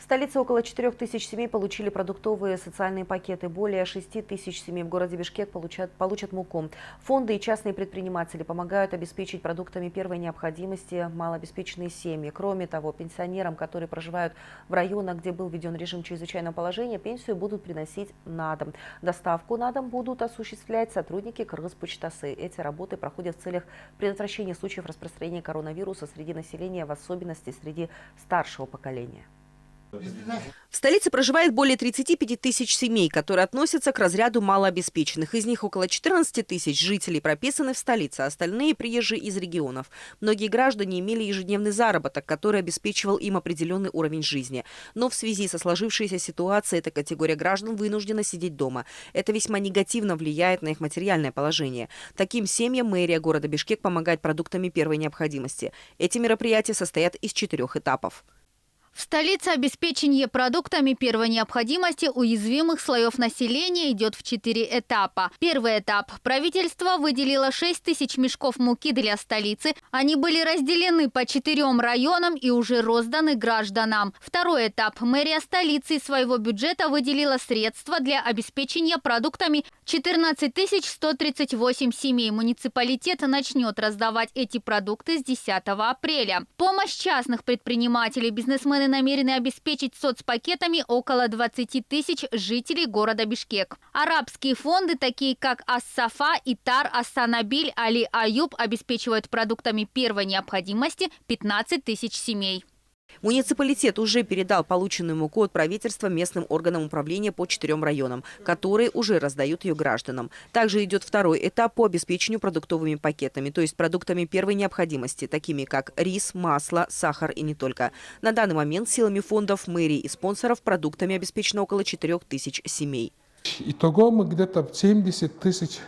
столице около 4000 семей получили продуктовые социальные пакеты. Более 6000 семей в городе Бишкек получат муку. Фонды и частные предприниматели помогают обеспечить продуктами первой необходимости малообеспеченные семьи. Кроме того, пенсионерам, которые проживают в районах, где был введен режим чрезвычайного положения, пенсию будут приносить на дом. Доставку на дом будут осуществлять сотрудники Кыргызпочтасы. Эти работы проходят в целях предотвращения случаев распространения коронавируса среди населения, в особенности среди старшего поколения. В столице проживает более 35 тысяч семей, которые относятся к разряду малообеспеченных. Из них около 14 тысяч жителей прописаны в столице, а остальные приезжие из регионов. Многие граждане имели ежедневный заработок, который обеспечивал им определенный уровень жизни. Но в связи со сложившейся ситуацией эта категория граждан вынуждена сидеть дома. Это весьма негативно влияет на их материальное положение. Таким семьям мэрия города Бишкек помогает продуктами первой необходимости. Эти мероприятия состоят из 4 этапов. В столице обеспечение продуктами первой необходимости уязвимых слоев населения идет в 4 этапа. Первый этап. Правительство выделило 6 тысяч мешков муки для столицы. Они были разделены по 4 районам и уже розданы гражданам. Второй этап. Мэрия столицы из своего бюджета выделила средства для обеспечения продуктами 14 138 семей. Муниципалитет начнет раздавать эти продукты с 10 апреля. Помощь частных предпринимателей, бизнесмены намерены обеспечить соцпакетами около 20 тысяч жителей города Бишкек. Арабские фонды, такие как Ас-Сафа, Итар, Ас-Санабиль, Али Аюб, обеспечивают продуктами первой необходимости 15 тысяч семей. Муниципалитет уже передал полученную муку от правительства местным органам управления по 4 районам, которые уже раздают ее гражданам. Также идет второй этап по обеспечению продуктовыми пакетами, то есть продуктами первой необходимости, такими как рис, масло, сахар и не только. На данный момент силами фондов, мэрии и спонсоров продуктами обеспечено около 4000 семей. Итогом мы где-то 70 тысяч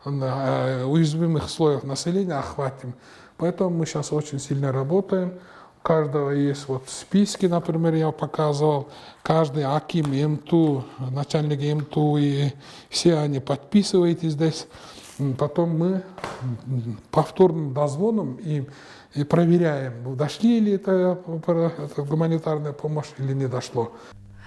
уязвимых слоев населения охватим. Поэтому мы сейчас очень сильно работаем. У каждого есть списки, например, я показывал. Каждый аким, МТУ, начальник МТУ, и все они подписываете здесь. Потом мы повторным дозвоном и проверяем, дошли ли это гуманитарная помощь или не дошло.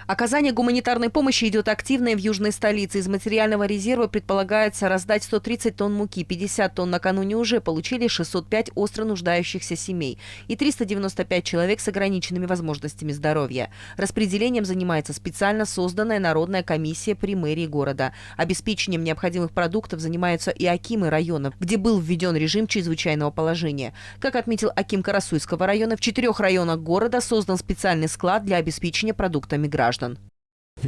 Оказание гуманитарной помощи идет активное в южной столице. Из материального резерва предполагается раздать 130 тонн муки. 50 тонн накануне уже получили 605 остро нуждающихся семей и 395 человек с ограниченными возможностями здоровья. Распределением занимается специально созданная народная комиссия при мэрии города. Обеспечением необходимых продуктов занимаются и акимы районов, где был введен режим чрезвычайного положения. Как отметил аким Карасуйского района, в 4 районах города создан специальный склад для обеспечения продуктами граждан. В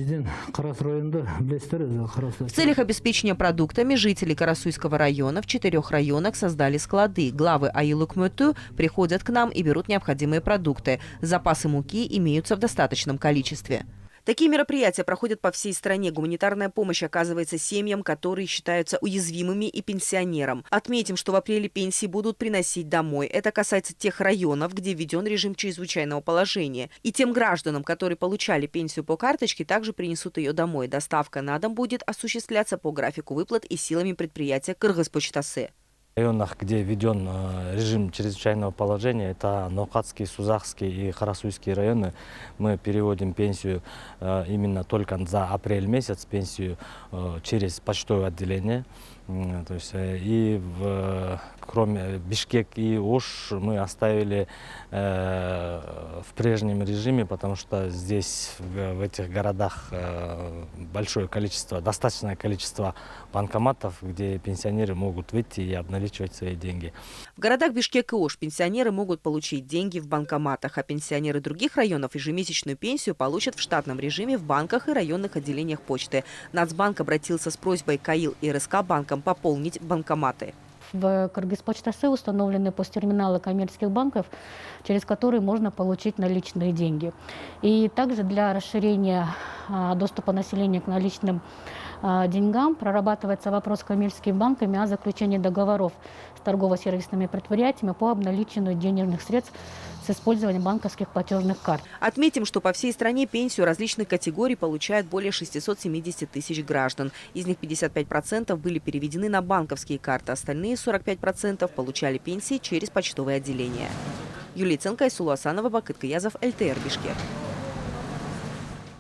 целях обеспечения продуктами жители Карасуйского района в 4 районах создали склады. Главы Аюлук-Мөту приходят к нам и берут необходимые продукты. Запасы муки имеются в достаточном количестве. Такие мероприятия проходят по всей стране. Гуманитарная помощь оказывается семьям, которые считаются уязвимыми, и пенсионерам. Отметим, что в апреле пенсии будут приносить домой. Это касается тех районов, где введен режим чрезвычайного положения. И тем гражданам, которые получали пенсию по карточке, также принесут ее домой. Доставка на дом будет осуществляться по графику выплат и силами предприятия Кыргызпочтасы. В районах, где введен режим чрезвычайного положения, это Ноқатский, Сузахский и Карасуйский районы, мы переводим пенсию именно только за апрель месяц, пенсию через почтовое отделение. То есть, кроме Бишкек и Ош мы оставили в прежнем режиме, потому что здесь, в этих городах, достаточное количество банкоматов, где пенсионеры могут выйти и обналичивать свои деньги. В городах Бишкек и Ош пенсионеры могут получить деньги в банкоматах, а пенсионеры других районов ежемесячную пенсию получат в штатном режиме в банках и районных отделениях почты. Нацбанк обратился с просьбой к АИЛ и РСК банкам пополнить банкоматы. В Кыргызпочтасы установлены посттерминалы коммерческих банков, через которые можно получить наличные деньги. И также для расширения доступа населения к наличным деньгам прорабатывается вопрос с коммерческими банками о заключении договоров с торгово-сервисными предприятиями по обналичиванию денежных средств с использованием банковских платежных карт. Отметим, что по всей стране пенсию различных категорий получают более 670 тысяч граждан. Из них 55% были переведены на банковские карты, остальные 45% получали пенсии через почтовые отделения. Юлия Ценко, Айсулу Асанова, Бакыт Каязов, ЛТР Бишкек.